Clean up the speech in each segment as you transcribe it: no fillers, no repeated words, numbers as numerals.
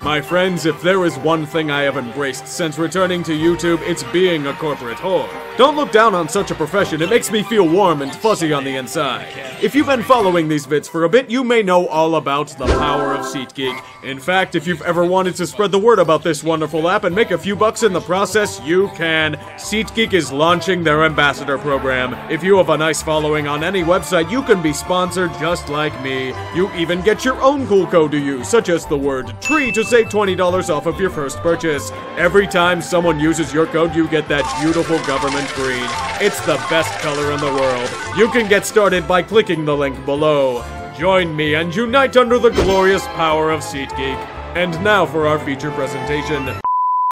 My friends, if there is one thing I have embraced since returning to YouTube, it's being a corporate whore. Don't look down on such a profession, it makes me feel warm and fuzzy on the inside. If you've been following these vids for a bit, you may know all about the power of SeatGeek. In fact, if you've ever wanted to spread the word about this wonderful app and make a few bucks in the process, you can. SeatGeek is launching their ambassador program. If you have a nice following on any website, you can be sponsored just like me. You even get your own cool code to use, such as the word TREE to save $20 off of your first purchase. Every time someone uses your code, you get that beautiful government green. It's the best color in the world. You can get started by clicking the link below. Join me and unite under the glorious power of SeatGeek. And now for our feature presentation.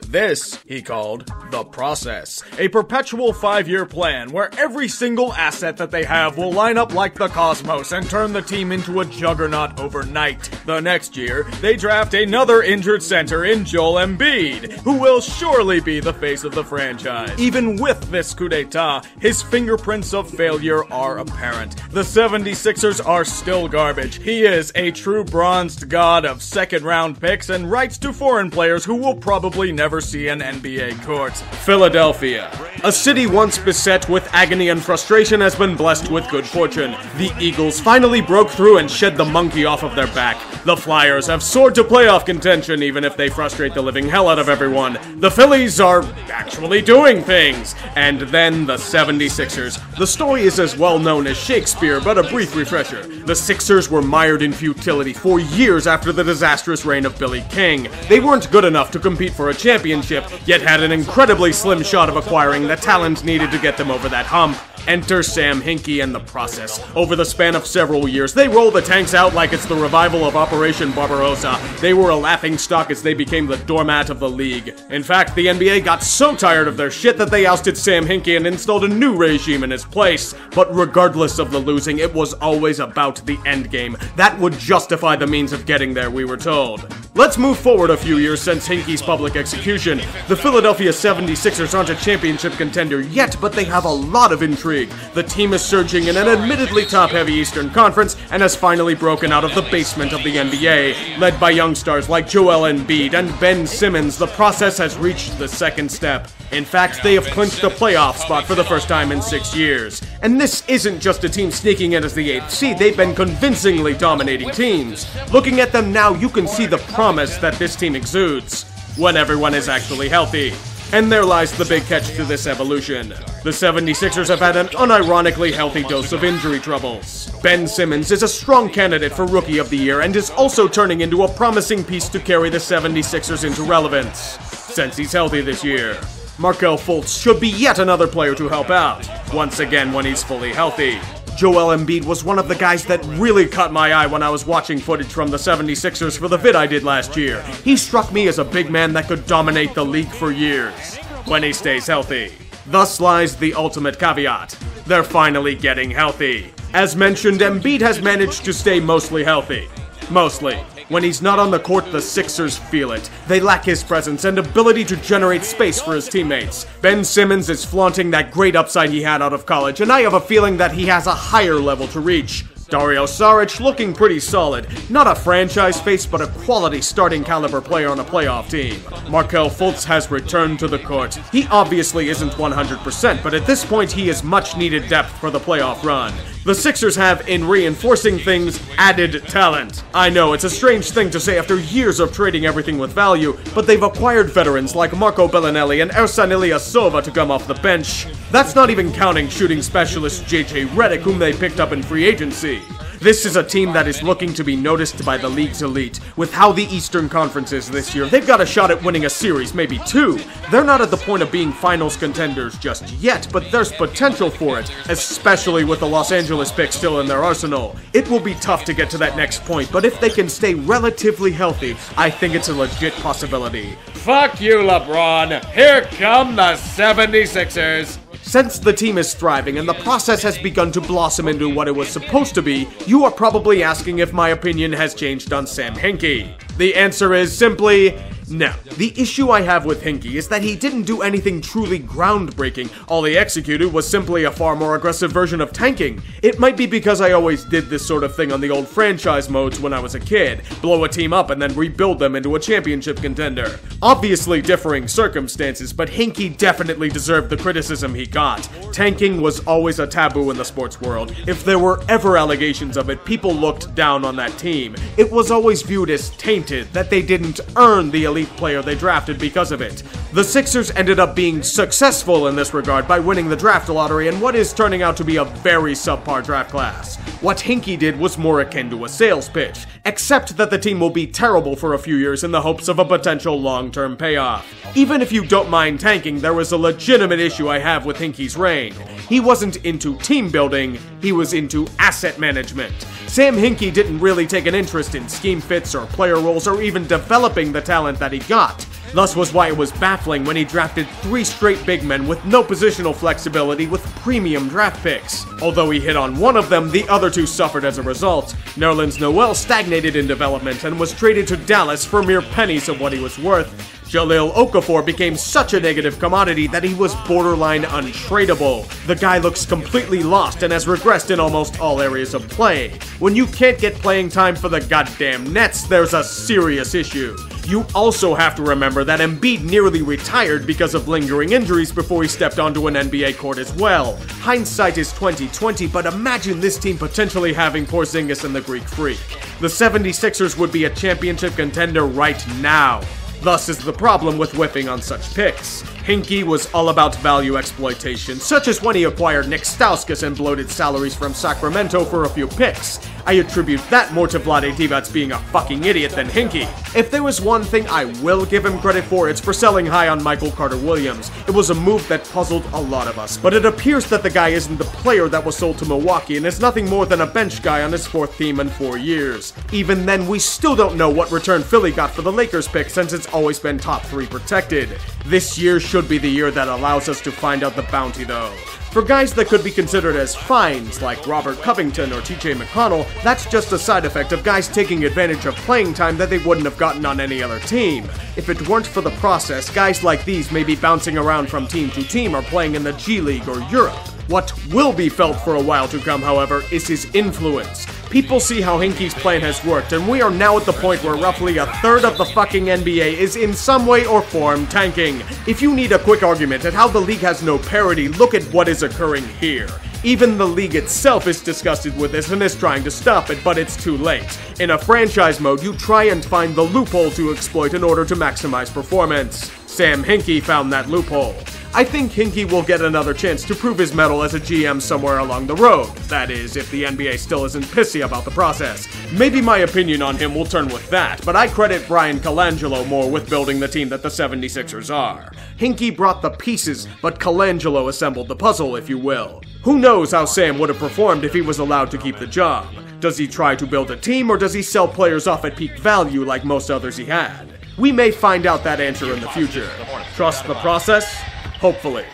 This, he called, The Process. A perpetual 5-year plan where every single asset that they have will line up like the cosmos and turn the team into a juggernaut overnight. The next year, they draft another injured center in Joel Embiid, who will surely be the face of the franchise. Even with this coup d'etat, his fingerprints of failure are apparent. The 76ers are still garbage. He is a true bronzed god of second-round picks and rights to foreign players who will probably never see an NBA court. Philadelphia. A city once beset with agony and frustration has been blessed with good fortune. The Eagles finally broke through and shed the monkey off of their back. The Flyers have soared to playoff contention even if they frustrate the living hell out of everyone. The Phillies are actually doing things. And then the 76ers. The story is as well known as Shakespeare, but a brief refresher. The Sixers were mired in futility for years after the disastrous reign of Billy King. They weren't good enough to compete for a championship, yet had an incredibly slim shot of acquiring the talent needed to get them over that hump. Enter Sam Hinkie and the process. Over the span of several years, they roll the tanks out like it's the revival of Operation Barbarossa. They were a laughingstock as they became the doormat of the league. In fact, the NBA got so tired of their shit that they ousted Sam Hinkie and installed a new regime in his place. But regardless of the losing, it was always about the endgame. That would justify the means of getting there, we were told. Let's move forward a few years since Hinkie's public execution. The Philadelphia 76ers aren't a championship contender yet, but they have a lot of intrigue. The team is surging in an admittedly top-heavy Eastern Conference and has finally broken out of the basement of the NBA. Led by young stars like Joel Embiid and Ben Simmons, the process has reached the second step. In fact, they have clinched a playoff spot for the first time in 6 years. And this isn't just a team sneaking in as the 8th seed, they've been convincingly dominating teams. Looking at them now, you can see the promise that this team exudes when everyone is actually healthy. And there lies the big catch to this evolution. The 76ers have had an unironically healthy dose of injury troubles. Ben Simmons is a strong candidate for Rookie of the Year and is also turning into a promising piece to carry the 76ers into relevance, since he's healthy this year. Markelle Fultz should be yet another player to help out, once again when he's fully healthy. Joel Embiid was one of the guys that really caught my eye when I was watching footage from the 76ers for the vid I did last year. He struck me as a big man that could dominate the league for years, when he stays healthy. Thus lies the ultimate caveat. They're finally getting healthy. As mentioned, Embiid has managed to stay mostly healthy. Mostly. When he's not on the court, the Sixers feel it. They lack his presence and ability to generate space for his teammates. Ben Simmons is flaunting that great upside he had out of college, and I have a feeling that he has a higher level to reach. Dario Saric looking pretty solid. Not a franchise face, but a quality starting caliber player on a playoff team. Markelle Fultz has returned to the court. He obviously isn't 100%, but at this point he is much needed depth for the playoff run. The Sixers have, in reinforcing things, added talent. I know, it's a strange thing to say after years of trading everything with value, but they've acquired veterans like Marco Bellinelli and Ersan Ilyasova to come off the bench. That's not even counting shooting specialist JJ Redick, whom they picked up in free agency. This is a team that is looking to be noticed by the league's elite. With how the Eastern Conference is this year, they've got a shot at winning a series, maybe two. They're not at the point of being finals contenders just yet, but there's potential for it, especially with the Los Angeles pick still in their arsenal. It will be tough to get to that next point, but if they can stay relatively healthy, I think it's a legit possibility. Fuck you, LeBron. Here come the 76ers. Since the team is thriving and the process has begun to blossom into what it was supposed to be, you are probably asking if my opinion has changed on Sam Hinkie. The answer is simply Now, the issue I have with Hinkie is that he didn't do anything truly groundbreaking. All he executed was simply a far more aggressive version of tanking. It might be because I always did this sort of thing on the old franchise modes when I was a kid. Blow a team up and then rebuild them into a championship contender. Obviously differing circumstances, but Hinkie definitely deserved the criticism he got. Tanking was always a taboo in the sports world. If there were ever allegations of it, people looked down on that team. It was always viewed as tainted, that they didn't earn the elite player they drafted because of it. The Sixers ended up being successful in this regard by winning the draft lottery in what is turning out to be a very subpar draft class. What Hinkie did was more akin to a sales pitch, except that the team will be terrible for a few years in the hopes of a potential long-term payoff. Even if you don't mind tanking, there was a legitimate issue I have with Hinkie's reign. He wasn't into team building, he was into asset management. Sam Hinkie didn't really take an interest in scheme fits or player roles or even developing the talent that he got. Thus was why it was baffling when he drafted 3 straight big men with no positional flexibility with premium draft picks. Although he hit on one of them, the other 2 suffered as a result. Nerlens Noel stagnated in development and was traded to Dallas for mere pennies of what he was worth. Jahlil Okafor became such a negative commodity that he was borderline untradeable. The guy looks completely lost and has regressed in almost all areas of play. When you can't get playing time for the goddamn Nets, there's a serious issue. You also have to remember that Embiid nearly retired because of lingering injuries before he stepped onto an NBA court as well. Hindsight is 20/20, but imagine this team potentially having Porzingis and the Greek Freak. The 76ers would be a championship contender right now. Thus is the problem with whiffing on such picks. Hinkie was all about value exploitation, such as when he acquired Nick Stauskas and bloated salaries from Sacramento for a few picks. I attribute that more to Vlade Divac being a fucking idiot than Hinkie. If there was one thing I will give him credit for, it's for selling high on Michael Carter-Williams. It was a move that puzzled a lot of us, but it appears that the guy isn't the player that was sold to Milwaukee and is nothing more than a bench guy on his 4th team in 4 years. Even then, we still don't know what return Philly got for the Lakers pick since it's always been top 3 protected. This year should be the year that allows us to find out the bounty though. For guys that could be considered as finds, like Robert Covington or TJ McConnell, that's just a side effect of guys taking advantage of playing time that they wouldn't have gotten on any other team. If it weren't for the process, guys like these may be bouncing around from team to team or playing in the G League or Europe. What will be felt for a while to come, however, is his influence. People see how Hinkie's plan has worked, and we are now at the point where roughly a third of the fucking NBA is in some way or form tanking. If you need a quick argument at how the league has no parity, look at what is occurring here. Even the league itself is disgusted with this and is trying to stop it, but it's too late. In a franchise mode, you try and find the loophole to exploit in order to maximize performance. Sam Hinkie found that loophole. I think Hinkie will get another chance to prove his mettle as a GM somewhere along the road. That is, if the NBA still isn't pissy about the process. Maybe my opinion on him will turn with that, but I credit Brian Colangelo more with building the team that the 76ers are. Hinkie brought the pieces, but Colangelo assembled the puzzle, if you will. Who knows how Sam would have performed if he was allowed to keep the job? Does he try to build a team, or does he sell players off at peak value like most others he had? We may find out that answer in the future. Trust the process? Hopefully.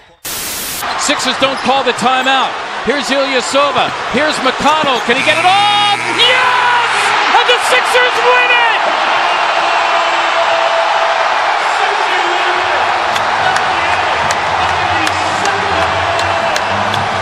Sixers don't call the timeout. Here's Ilyasova. Here's McConnell. Can he get it off? Yes! And the Sixers win it!